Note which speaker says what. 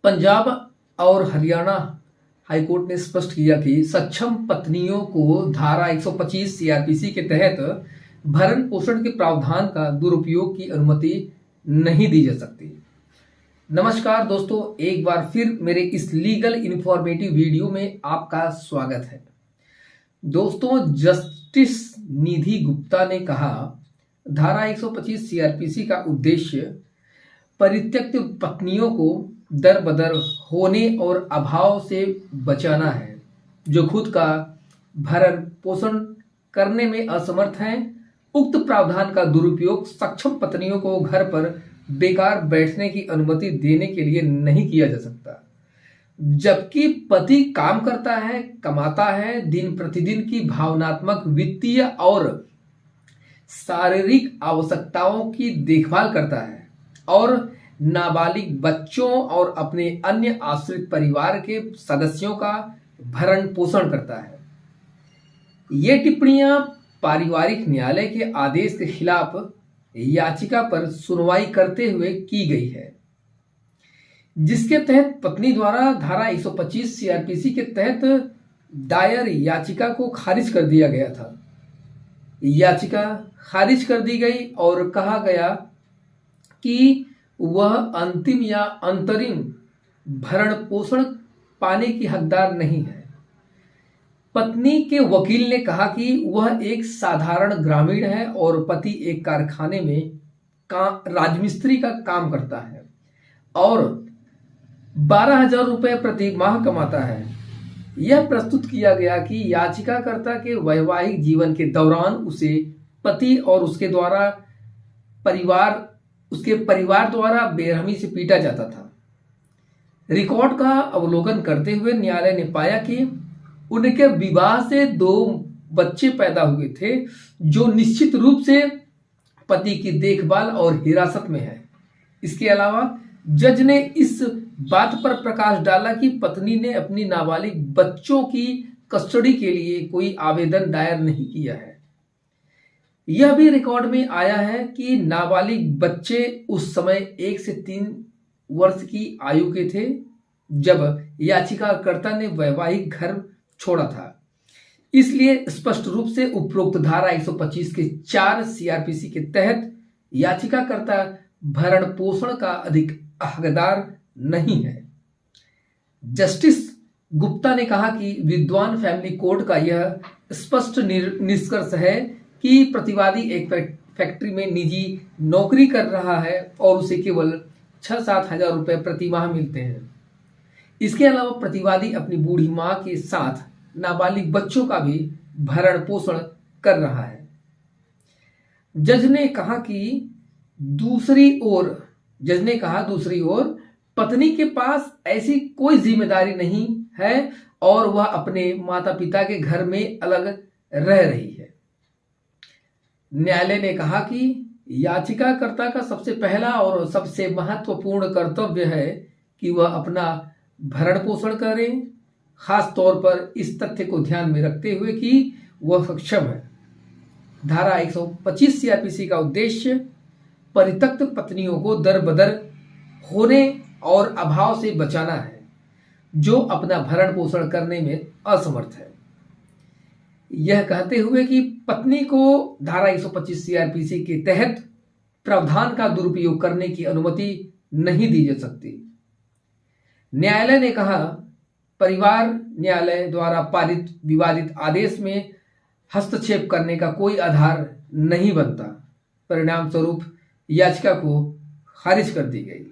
Speaker 1: पंजाब और हरियाणा हाईकोर्ट ने स्पष्ट किया कि सक्षम पत्नियों को धारा 125 सीआरपीसी के तहत भरण पोषण के प्रावधान का दुरुपयोग की अनुमति नहीं दी जा सकती। नमस्कार दोस्तों, एक बार फिर मेरे इस लीगल इंफॉर्मेटिव वीडियो में आपका स्वागत है। दोस्तों, जस्टिस निधि गुप्ता ने कहा, धारा 125 सीआरपीसी का उद्देश्य परित्यक्त पत्नियों को दर बदर होने और अभाव से बचाना है, जो खुद का भरण पोषण करने में असमर्थ हैं। उक्त प्रावधान का दुरुपयोग सक्षम पत्नियों को घर पर बेकार बैठने की अनुमति देने के लिए नहीं किया जा सकता, जबकि पति काम करता है, कमाता है, दिन प्रतिदिन की भावनात्मक, वित्तीय और शारीरिक आवश्यकताओं की देखभाल करता है और नाबालिग बच्चों और अपने अन्य आश्रित परिवार के सदस्यों का भरण पोषण करता है। ये टिप्पणियां पारिवारिक न्यायालय के आदेश के खिलाफ याचिका पर सुनवाई करते हुए की गई है, जिसके तहत पत्नी द्वारा धारा 125 सीआरपीसी के तहत दायर याचिका को खारिज कर दिया गया था। याचिका खारिज कर दी गई और कहा गया कि वह अंतिम या अंतरिम भरण पोषण पाने की हकदार नहीं है। पत्नी के वकील ने कहा कि वह एक साधारण ग्रामीण है और पति एक कारखाने में राजमिस्त्री का काम करता है और 12,000 रुपये प्रति माह कमाता है। यह प्रस्तुत किया गया कि याचिकाकर्ता के वैवाहिक जीवन के दौरान उसे पति और उसके परिवार द्वारा बेरहमी से पीटा जाता था। रिकॉर्ड का अवलोकन करते हुए न्यायालय ने पाया कि उनके विवाह से 2 बच्चे पैदा हुए थे, जो निश्चित रूप से पति की देखभाल और हिरासत में है। इसके अलावा जज ने इस बात पर प्रकाश डाला कि पत्नी ने अपनी नाबालिग बच्चों की कस्टडी के लिए कोई आवेदन दायर नहीं किया है। यह भी रिकॉर्ड में आया है कि नाबालिग बच्चे उस समय 1 से 3 वर्ष की आयु के थे जब याचिकाकर्ता ने वैवाहिक घर छोड़ा था। इसलिए स्पष्ट रूप से उपरोक्त धारा 125 के 4 सीआरपीसी के तहत याचिकाकर्ता भरण पोषण का अधिक हकदार नहीं है। जस्टिस गुप्ता ने कहा कि विद्वान फैमिली कोर्ट का यह स्पष्ट निष्कर्ष है कि प्रतिवादी एक फैक्ट्री में निजी नौकरी कर रहा है और उसे केवल 6-7 हजार रुपये प्रति माह मिलते हैं। इसके अलावा प्रतिवादी अपनी बूढ़ी मां के साथ नाबालिग बच्चों का भी भरण पोषण कर रहा है। जज ने कहा दूसरी ओर पत्नी के पास ऐसी कोई जिम्मेदारी नहीं है और वह अपने माता पिता के घर में अलग रह रही है। न्यायालय ने कहा कि याचिकाकर्ता का सबसे पहला और सबसे महत्वपूर्ण कर्तव्य है कि वह अपना भरण पोषण करे, खास तौर पर इस तथ्य को ध्यान में रखते हुए कि वह सक्षम है। धारा 125 सीआरपीसी का उद्देश्य परित्यक्त पत्नियों को दर बदर होने और अभाव से बचाना है, जो अपना भरण पोषण करने में असमर्थ है। यह कहते हुए कि पत्नी को धारा 125 सीआरपीसी के तहत प्रावधान का दुरुपयोग करने की अनुमति नहीं दी जा सकती। न्यायालय ने कहा, परिवार न्यायालय द्वारा पारित विवादित आदेश में हस्तक्षेप करने का कोई आधार नहीं बनता। परिणाम स्वरूप याचिका को खारिज कर दी गई।